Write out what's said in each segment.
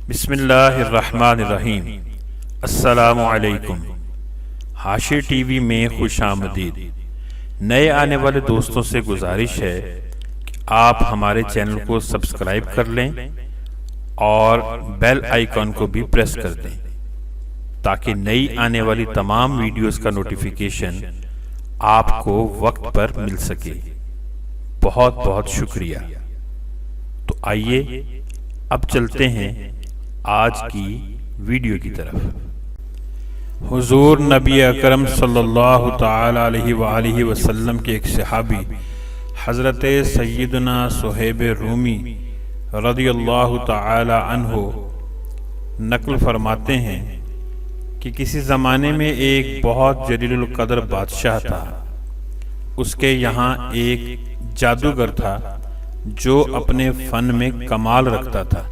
بسم اللہ الرحمن الرحیم۔ السلام علیکم۔ حاشی ٹی وی میں خوش آمدید۔ نئے آنے والے دوستوں سے گزارش ہے کہ آپ ہمارے چینل کو سبسکرائب کر لیں اور بیل آئیکن کو بھی پریس کر دیں تاکہ نئی آنے والی تمام ویڈیوز کا نوٹیفیکیشن آپ کو وقت پر مل سکے۔ بہت بہت شکریہ۔ تو آئیے اب چلتے ہیں آج کی ویڈیو کی طرف۔ حضور نبی اکرم صلی اللہ تعالی علیہ وآلہ وسلم کے ایک صحابی حضرت سیدنا صہیب رومی رضی اللہ تعالی عنہ نقل فرماتے ہیں کہ کسی زمانے میں ایک بہت جلیل القدر بادشاہ تھا۔ اس کے یہاں ایک جادوگر تھا جو اپنے فن میں کمال رکھتا تھا۔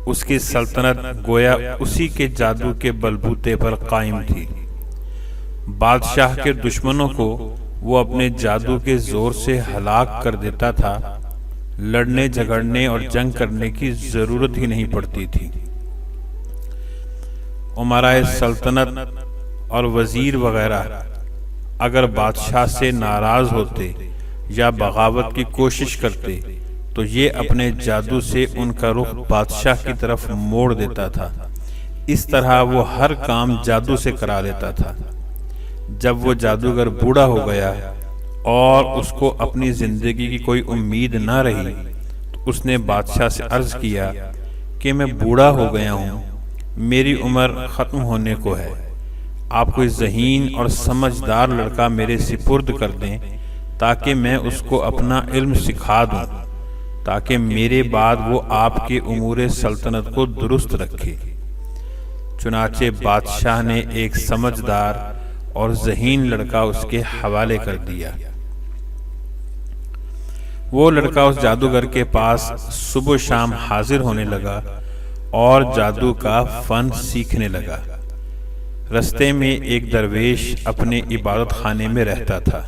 اس کی سلطنت گویا اسی کے جادو کے بلبوتے پر قائم تھی۔ بادشاہ کے دشمنوں کو وہ اپنے جادو کے زور سے ہلاک کر دیتا تھا۔ لڑنے جھگڑنے اور جنگ کرنے کی ضرورت ہی نہیں پڑتی تھی۔ امرائے سلطنت اور وزیر وغیرہ اگر بادشاہ سے ناراض ہوتے یا بغاوت کی کوشش کرتے تو یہ اپنے جادو سے ان کا رخ بادشاہ کی طرف موڑ دیتا تھا۔ اس طرح وہ ہر کام جادو سے کرا لیتا تھا۔ جب وہ جادوگر بوڑھا ہو گیا اور اس کو اپنی زندگی کی کوئی امید نہ رہی تو اس نے بادشاہ سے عرض کیا کہ میں بوڑھا ہو گیا ہوں، میری عمر ختم ہونے کو ہے، آپ کوئی ذہین اور سمجھدار لڑکا میرے سپرد کر دیں تاکہ میں اس کو اپنا علم سکھا دوں، تاکہ میرے بعد وہ آپ کے امور سلطنت کو درست رکھے۔ چنانچہ بادشاہ نے ایک سمجھدار اور ذہین لڑکا اس کے حوالے کر دیا۔ وہ لڑکا اس جادوگر کے پاس صبح و شام حاضر ہونے لگا اور جادو کا فن سیکھنے لگا۔ رستے میں ایک درویش اپنے عبادت خانے میں رہتا تھا۔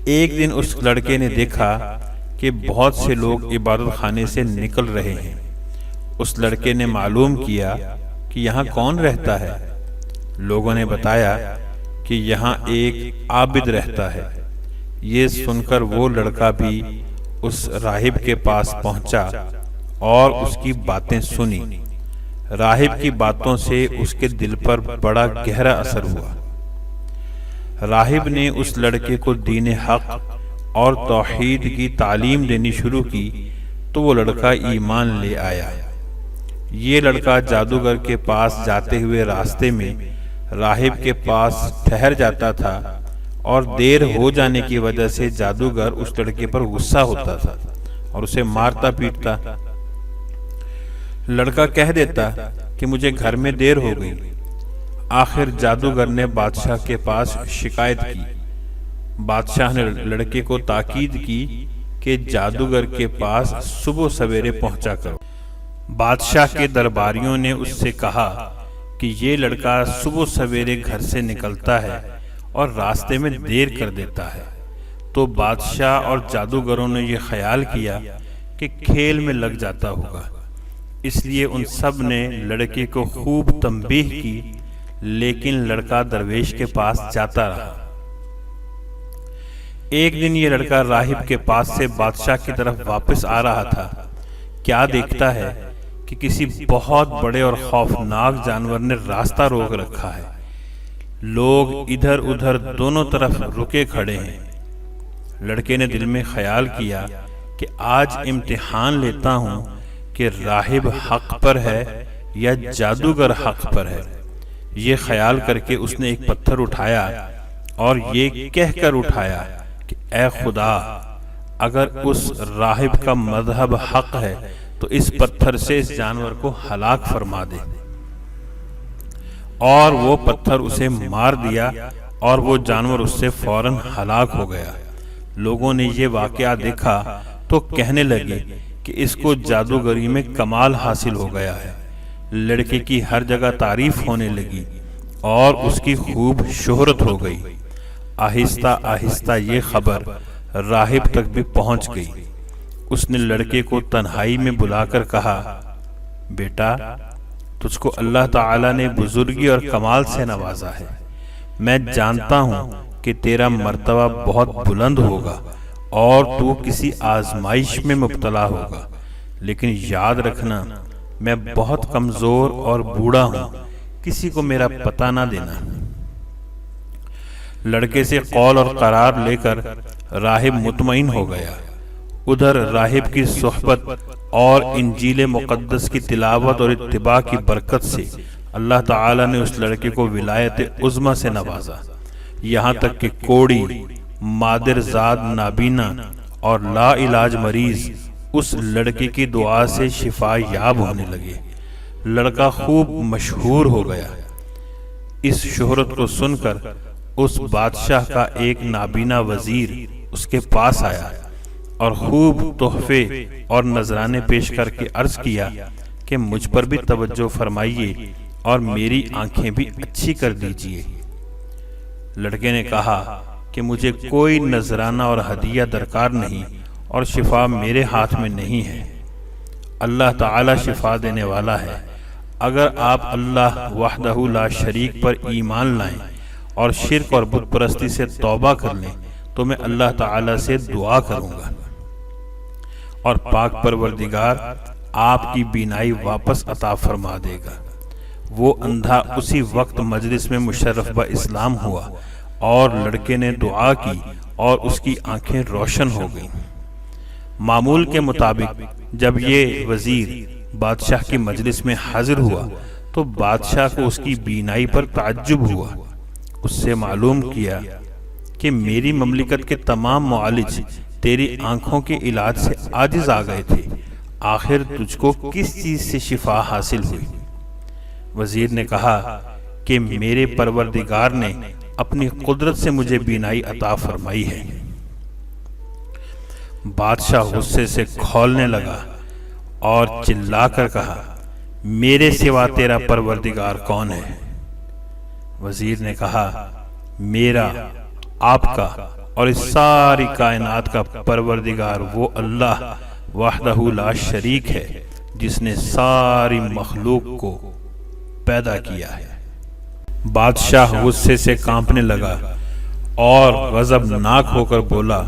ایک دن اس لڑکے نے دیکھا کہ بہت سے لوگ عبادت خانے سے نکل رہے ہیں۔ اس لڑکے نے معلوم کیا کہ یہاں کون رہتا ہے۔ لوگوں نے بتایا کہ یہاں ایک عابد رہتا ہے۔ یہ سن کر وہ لڑکا بھی اس راہب کے پاس پہنچا اور اس کی باتیں سنی۔ راہب کی باتوں سے اس کے دل پر بڑا گہرا اثر ہوا۔ راہب نے اس لڑکے کو دین حق اور توحید کی تعلیم دینی شروع کی تو وہ لڑکا ایمان لے آیا۔ یہ لڑکا جادوگر کے پاس جاتے ہوئے راستے میں راہب کے پاس ٹھہر جاتا تھا اور دیر ہو جانے کی وجہ سے جادوگر اس لڑکے پر غصہ ہوتا تھا اور اسے مارتا پیٹتا۔ لڑکا کہہ دیتا کہ مجھے گھر میں دیر ہو گئی۔ آخر جادوگر نے بادشاہ کے پاس شکایت کی۔ بادشاہ نے لڑکے کو تاکید کی کہ جادوگر کے پاس صبح سویرے پہنچا کرو۔ بادشاہ کے درباریوں نے اس سے کہا کہ یہ لڑکا صبح سویرے گھر سے نکلتا ہے اور راستے میں دیر کر دیتا ہے۔ تو بادشاہ اور جادوگروں نے یہ خیال کیا کہ کھیل میں لگ جاتا ہوگا، اس لیے ان سب نے لڑکے کو خوب تنبیہ کی، لیکن لڑکا درویش کے پاس جاتا رہا۔ ایک دن یہ لڑکا راہب کے پاس سے بادشاہ کی طرف واپس آ رہا تھا۔ کیا دیکھتا ہے کہ کسی بہت بڑے اور خوفناک جانور نے راستہ روک رکھا ہے۔ لوگ ادھر ادھر دونوں طرف رکے کھڑے ہیں۔ لڑکے نے دل میں خیال کیا کہ آج امتحان لیتا ہوں کہ راہب حق پر ہے یا جادوگر حق پر ہے۔ یہ خیال کر کے اس نے ایک پتھر اٹھایا اور یہ کہہ کر اٹھایا کہ اے خدا، اگر اس راہب کا مذہب حق ہے تو اس پتھر سے اس جانور کو ہلاک فرما دے۔ اور وہ پتھر اسے مار دیا اور وہ جانور اس سے فوراً ہلاک ہو گیا۔ لوگوں نے یہ واقعہ دیکھا تو کہنے لگے کہ اس کو جادوگری میں کمال حاصل ہو گیا ہے۔ لڑکے کی ہر جگہ تعریف ہونے لگی اور اس کی خوب شہرت ہو گئی۔ آہستہ آہستہ یہ خبر راہب تک بھی پہنچ گئی۔ اس نے لڑکے کو تنہائی میں بلا کر کہا بیٹا تجھ کو اللہ تعالیٰ نے بزرگی اور کمال سے نوازا ہے، میں جانتا ہوں کہ تیرا مرتبہ بہت بلند ہوگا اور تو کسی آزمائش میں مبتلا ہوگا، لیکن یاد رکھنا میں بہت کمزور اور بوڑھا ہوں، کسی کو میرا پتہ نہ دینا۔ لڑکے سے قول اور قرار لے کر راہب مطمئن ہو گیا۔ ادھر راہب کی صحبت اور انجیل مقدس کی تلاوت اور اتباع کی برکت سے اللہ تعالیٰ نے اس لڑکے کو ولایت عظمی سے نوازا، یہاں تک کہ کوڑی، مادر زاد نابینا اور لا علاج مریض اس لڑکے کی دعا سے شفا یاب ہونے لگے۔ لڑکا خوب مشہور ہو گیا۔ اس شہرت کو سن کر اس بادشاہ کا ایک نابینا وزیر اس کے پاس آیا اور خوب تحفے اور نذرانے پیش کر کے عرض کیا کہ مجھ پر بھی توجہ فرمائیے اور میری آنکھیں بھی اچھی کر دیجیے۔ لڑکے نے کہا کہ مجھے کوئی نذرانہ اور ہدیہ درکار نہیں اور شفا میرے ہاتھ میں نہیں ہے، اللہ تعالی شفا دینے والا ہے۔ اگر آپ اللہ وحدہ لا شریک پر ایمان لائیں اور شرک اور بت پرستی سے توبہ کر لیں تو میں اللہ تعالی سے دعا کروں گا اور پاک پروردگار آپ کی بینائی واپس عطا فرما دے گا۔ وہ اندھا اسی وقت مجلس میں مشرف با اسلام ہوا اور لڑکے نے دعا کی اور اس کی آنکھیں روشن ہو گئیں۔ معمول کے مطابق جب یہ وزیر بادشاہ کی مجلس میں حاضر ہوا تو بادشاہ کو اس کی بینائی پر تعجب ہوا۔ اس سے معلوم کیا کہ میری مملکت کے تمام معالج تیری آنکھوں کے علاج سے عاجز آ گئے تھے، آخر تجھ کو کس چیز سے شفا حاصل ہوئی؟ وزیر نے کہا کہ میرے پروردگار نے اپنی قدرت سے مجھے بینائی عطا فرمائی ہے۔ بادشاہ غصے سے کھولنے لگا اور چلا کر کہا میرے سوا تیرا پروردگار کون ہے؟ وزیر نے کہا میرا، آپ کا اور اس ساری کائنات کا پروردگار وہ اللہ وحدہ لا شریک ہے جس نے ساری مخلوق کو پیدا کیا ہے۔ بادشاہ غصے سے کانپنے لگا اور غضبناک ہو کر بولا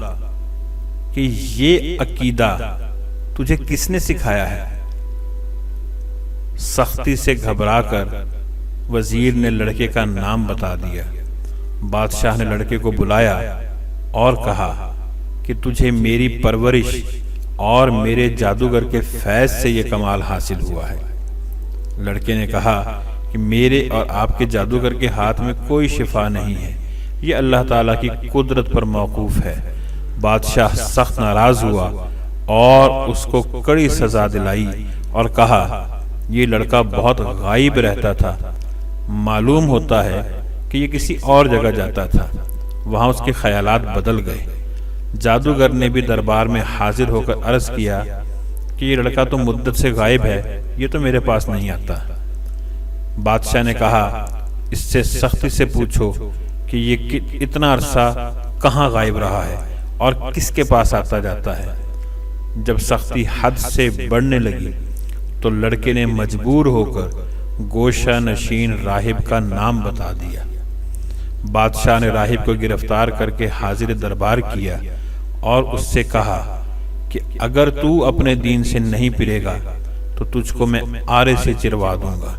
کہ یہ عقیدہ تجھے کس نے سکھایا ہے؟ سختی سے گھبرا کر وزیر نے لڑکے کا نام بتا دیا۔ بادشاہ نے لڑکے کو بلایا اور کہا کہ تجھے میری پرورش اور میرے جادوگر کے فیض سے یہ کمال حاصل ہوا ہے۔ لڑکے نے کہا کہ میرے اور آپ کے جادوگر کے ہاتھ میں کوئی شفا نہیں ہے، یہ اللہ تعالیٰ کی قدرت پر موقوف ہے۔ بادشاہ سخت ناراض ہوا اور اس کو کڑی سزا دلائی اور کہا یہ لڑکا بہت غائب رہتا تھا، معلوم ہوتا ہے کہ یہ کسی اور جگہ جاتا تھا، وہاں اس کے خیالات بدل گئے۔ جادوگر نے بھی دربار میں حاضر ہو کر عرض کیا کہ یہ لڑکا تو مدت سے غائب ہے، یہ تو میرے پاس نہیں آتا۔ بادشاہ نے کہا اس سے سختی سے پوچھو کہ یہ اتنا عرصہ کہاں غائب رہا ہے اور کس کے پاس آتا جاتا ہے۔ جب سختی حد سے بڑھنے لگی تو لڑکے نے مجبور ہو کر گوشہ نشین راہب کا نام بتا دیا۔ بادشاہ نے راہب کو گرفتار کر کے حاضر دربار کیا اور اس سے کہا کہ اگر تو اپنے دین سے نہیں پھرے گا تو تجھ کو میں آرے سے چروا دوں گا۔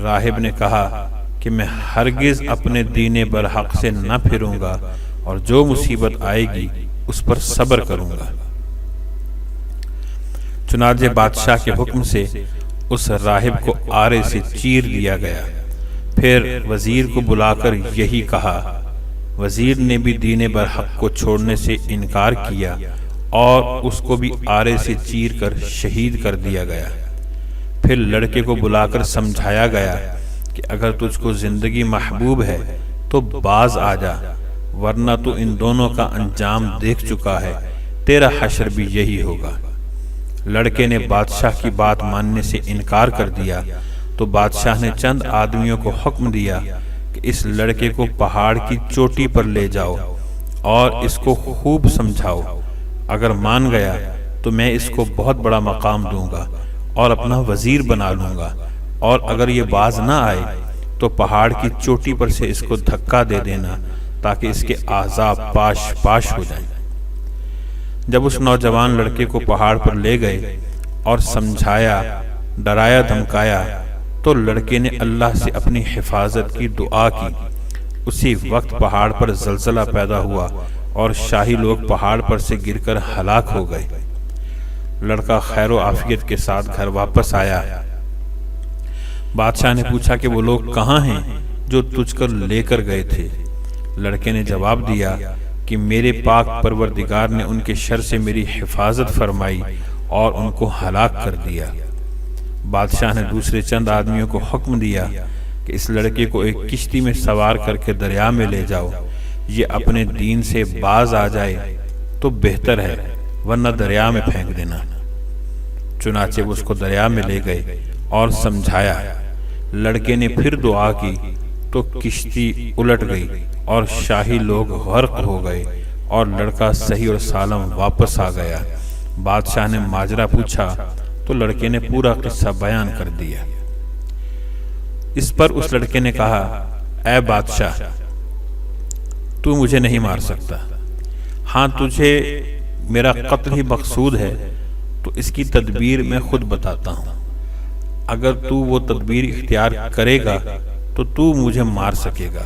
راہب نے کہا کہ میں ہرگز اپنے دین برحق سے نہ پھروں گا اور جو مصیبت آئے گی اس پر صبر کروں گا۔ چنانچہ بادشاہ کے حکم سے اس راہب کو آرے سے چیر دیا گیا۔ پھر وزیر کو بلا کر یہی کہا۔ وزیر نے بھی دین برحق کو چھوڑنے سے انکار کیا اور اس کو بھی آرے سے چیر کر شہید کر دیا گیا۔ پھر لڑکے کو بلا کر سمجھایا گیا کہ اگر تجھ کو زندگی محبوب ہے تو باز آ جا، ورنہ تو ان دونوں کا انجام دیکھ چکا ہے، تیرا حشر بھی یہی ہوگا۔ لڑکے نے بادشاہ کی بات ماننے سے انکار کر دیا تو بادشاہ نے چند آدمیوں کو حکم دیا کہ اس لڑکے کو پہاڑ کی چوٹی پر لے جاؤ اور اس کو خوب سمجھاؤ، اگر مان گیا تو میں اس کو بہت بڑا مقام دوں گا اور اپنا وزیر بنا لوں گا، اور اگر یہ باز نہ آئے تو پہاڑ کی چوٹی پر سے اس کو دھکا دے دینا تاکہ اس کے اعضاء پاش پاش ہو جائیں۔ جب اس نوجوان لڑکے کو پہاڑ پر لے گئے اور سمجھایا، ڈرایا دھمکایا، تو لڑکے نے اللہ سے اپنی حفاظت کی دعا کی۔ اسی وقت پہاڑ پر زلزلہ پیدا ہوا اور شاہی لوگ پہاڑ پر سے گر کر ہلاک ہو گئے۔ لڑکا خیر و عافیت کے ساتھ گھر واپس آیا۔ بادشاہ نے پوچھا کہ وہ لوگ کہاں ہیں جو تجھ کر لے کر گئے تھے؟ لڑکے نے جواب دیا کہ میرے پاک پروردگار نے ان کے شر سے میری حفاظت فرمائی اور ان کو ہلاک کر دیا۔ بادشاہ نے دوسرے چند آدمیوں کو حکم دیا کہ اس لڑکے کو ایک کشتی میں سوار کر کے دریا میں لے جاؤ، یہ اپنے دین سے باز آ جائے تو بہتر ہے، ورنہ دریا میں پھینک دینا۔ چنانچہ وہ اس کو دریا میں لے گئے اور سمجھایا۔ لڑکے نے پھر دعا کی تو کشتی الٹ گئی اور شاہی لوگ غرق ہو گئے اور لڑکا صحیح اور سالم واپس آ گیا۔ بادشاہ نے ماجرا پوچھا تو لڑکے نے پورا قصہ بیان کر دیا۔ اس پر اس لڑکے نے کہا، اے بادشاہ، تو مجھے نہیں مار سکتا۔ ہاں، تجھے میرا قتل ہی مقصود ہے تو اس کی تدبیر میں خود بتاتا ہوں۔ اگر تو وہ تدبیر اختیار کرے گا تو تو مجھے مار سکے گا۔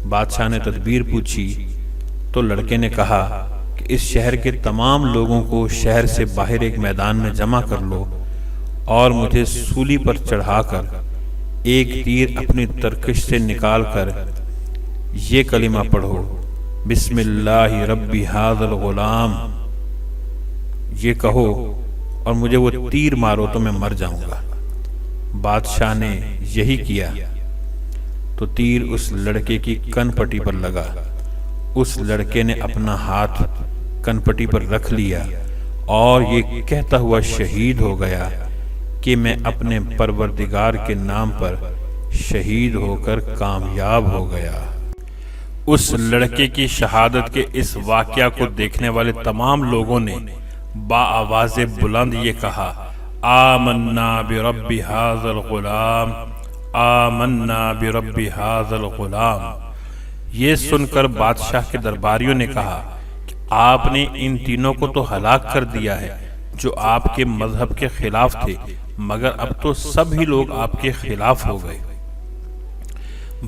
بادشاہ نے تدبیر پوچھی تو لڑکے نے کہا کہ اس شہر کے تمام لوگوں کو شہر سے باہر ایک میدان میں جمع کر لو اور مجھے سولی پر چڑھا کر ایک تیر اپنی ترکش سے نکال کر یہ کلمہ پڑھو، بسم اللہ ربی ھذا الغلام، یہ کہو اور مجھے وہ تیر مارو تو میں مر جاؤں گا۔ بادشاہ نے یہی کیا تو تیر اس لڑکے کی کن پٹی پر لگا۔ اس لڑکے نے اپنا ہاتھ کن پٹی پر رکھ لیا اور یہ کہتا ہوا شہید ہو گیا کہ میں اپنے پروردگار کے نام پر شہید ہو کر کامیاب ہو گیا۔ اس لڑکے کی شہادت کے اس واقعہ کو دیکھنے والے تمام لوگوں نے با آواز بلند یہ کہا، آمنا برب ھذا الغلام، آمنا برب ھذا الغلام۔ یہ سن کر بادشاہ کے درباریوں نے کہا کہ آپ نے ان تینوں کو تو ہلاک کر دیا ہے جو آپ کے مذہب کے خلاف تھے، مگر اب تو سب ہی لوگ آپ کے خلاف ہو گئے۔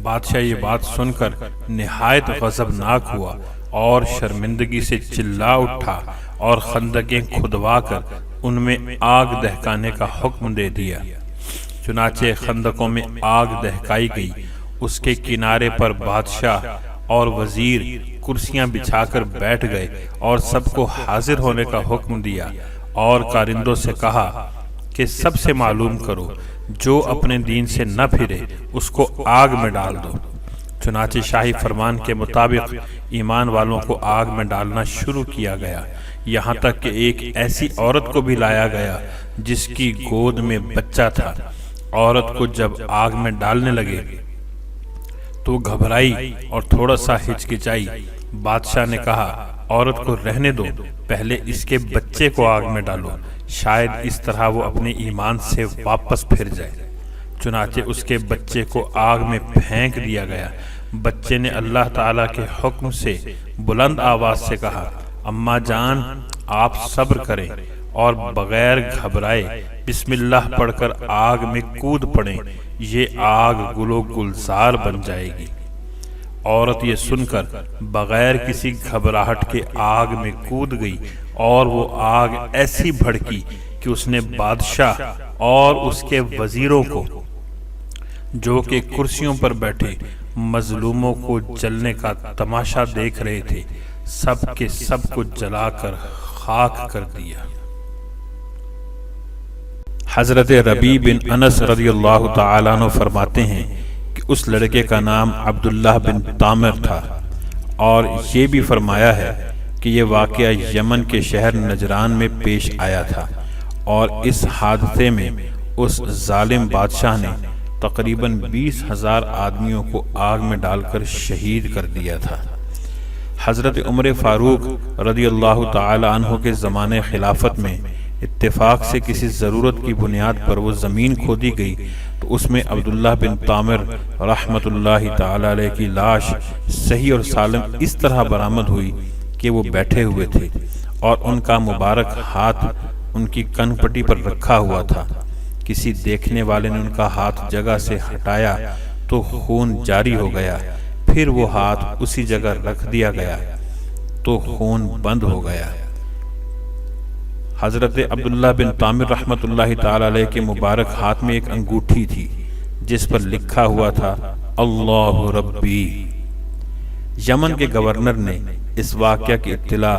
بادشاہ یہ بات سن کر نہایت غضبناک ہوا اور شرمندگی سے چلا اٹھا اور خندقیں کھدوا کر ان میں آگ دہکانے کا حکم دے دیا۔ چنانچہ خندقوں میں آگ دہکائی گئی۔ اس کے کنارے پر بادشاہ اور وزیر کرسیاں بچھا کر بیٹھ گئے اور سب کو حاضر ہونے کا حکم دیا اور کارندوں سے کہا کہ سب سے معلوم کرو، جو اپنے دین سے نہ پھرے اس کو آگ میں ڈال دو۔ چنانچہ شاہی فرمان کے مطابق ایمان والوں کو آگ میں ڈالنا شروع کیا گیا، یہاں تک کہ ایک ایسی عورت کو بھی لایا گیا جس کی گود میں بچہ تھا۔ عورت کو جب آگ میں ڈالنے لگے تو گھبرائی اور تھوڑا سا ہچکچائی۔ بادشاہ نے کہا، عورت کو رہنے دو، پہلے اس کے بچے کو آگ میں ڈالو، شاید اس طرح وہ اپنے ایمان سے واپس پھر جائے۔ چنانچہ اس کے بچے کو آگ میں پھینک دیا گیا۔ بچے نے اللہ تعالیٰ کے حکم سے بلند آواز سے کہا، اماں جان، آپ صبر کریں اور بغیر گھبرائے بسم اللہ پڑھ کر آگ میں کود پڑیں، یہ آگ گل و گلزار بن جائے گی۔ عورت یہ سن کر بغیر کسی گھبراہٹ کے آگ میں کود گئی اور وہ آگ ایسی بھڑکی کہ اس نے بادشاہ اور اس کے وزیروں کو، جو کہ کرسیوں پر بیٹھے مظلوموں کو جلنے کا تماشا دیکھ رہے تھے، سب کے سب کو جلا کر خاک کر دیا۔ حضرت ربیع بن انس رضی اللہ تعالیٰ عنہ فرماتے ہیں کہ اس لڑکے کا نام عبداللہ بن طامر تھا، اور یہ بھی فرمایا ہے کہ یہ واقعہ یمن کے شہر نجران میں پیش آیا تھا، اور اس حادثے میں اس ظالم بادشاہ نے تقریباً 20,000 آدمیوں کو آگ میں ڈال کر شہید کر دیا تھا۔ حضرت عمر فاروق رضی اللہ تعالی عنہ کے زمانے خلافت میں اتفاق سے کسی ضرورت کی بنیاد پر وہ زمین کھودی گئی تو اس میں عبداللہ بن طامر رحمۃ اللہ تعالی علیہ کی لاش صحیح اور سالم اس طرح برآمد ہوئی کہ وہ بیٹھے ہوئے تھے اور ان کا مبارک ہاتھ ان کی کن پٹی پر رکھا ہوا تھا۔ کسی دیکھنے والے نے ان کا ہاتھ جگہ سے ہٹایا تو خون جاری ہو گیا، پھر وہ ہاتھ اسی جگہ رکھ دیا گیا تو خون بند ہو گیا۔ حضرت عبداللہ بن طامر رحمۃ اللہ تعالی علیہ کے مبارک ہاتھ میں ایک انگوٹھی تھی جس پر لکھا ہوا تھا اللہ ربی۔ یمن کے گورنر نے اس واقعہ کی اطلاع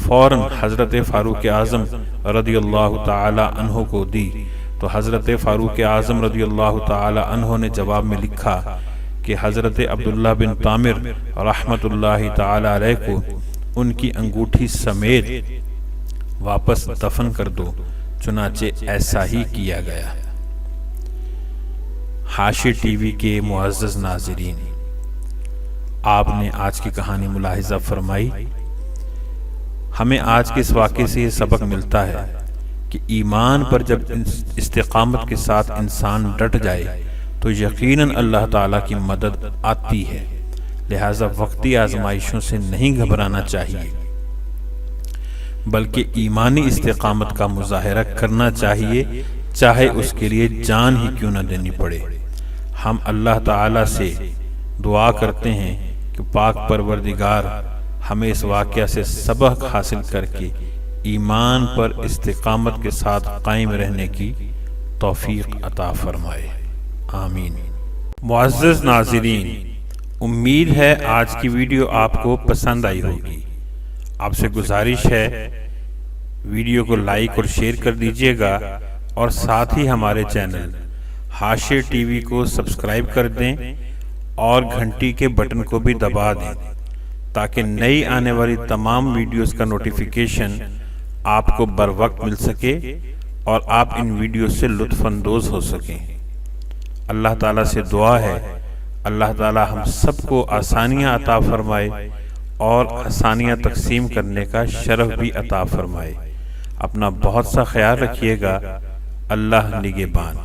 فوراً حضرت فاروق اعظم رضی اللہ تعالی عنہ کو دی تو حضرت فاروق اعظم رضی اللہ تعالی عنہ نے جواب میں لکھا کہ حضرت عبداللہ بن طامر رحمۃ اللہ تعالی علیہ کو ان کی انگوٹھی سمیت واپس دفن کر دو، چنانچہ ایسا ہی کیا گیا۔ حاشی ٹی وی کے معزز ناظرین، آپ نے آج کی کہانی ملاحظہ فرمائی۔ ہمیں آج کے اس واقعے سے یہ سبق ملتا ہے کہ ایمان پر جب استقامت کے ساتھ انسان ڈٹ جائے تو یقیناً اللہ تعالیٰ کی مدد آتی ہے، لہٰذا وقتی آزمائشوں سے نہیں گھبرانا چاہیے بلکہ ایمانی استقامت کا مظاہرہ کرنا چاہیے، چاہے اس کے لیے جان ہی کیوں نہ دینی پڑے۔ ہم اللہ تعالیٰ سے دعا کرتے ہیں کہ پاک پروردگار ہمیں اس واقعہ سے سبق حاصل کر کے ایمان پر استقامت کے ساتھ قائم رہنے کی توفیق عطا فرمائے، آمین۔ معزز ناظرین، امید ہے آج کی ویڈیو آپ کو پسند آئی ہوگی۔ آپ سے گزارش ہے ویڈیو کو لائک اور شیئر کر دیجیے گا اور ساتھ ہی ہمارے چینل حاشی ٹی وی کو سبسکرائب کر دیں اور گھنٹی کے بٹن کو بھی دبا دیں تاکہ نئی آنے والی تمام ویڈیوز کا نوٹیفیکیشن آپ کو بر وقت مل سکے اور آپ ان ویڈیوز سے لطف اندوز ہو سکیں۔ اللہ تعالیٰ سے دعا ہے اللہ تعالیٰ ہم سب کو آسانیاں عطا فرمائے اور آسانیاں تقسیم کرنے کا شرف بھی عطا فرمائے۔ اپنا بہت سا خیال رکھیے گا۔ اللہ نگہبان۔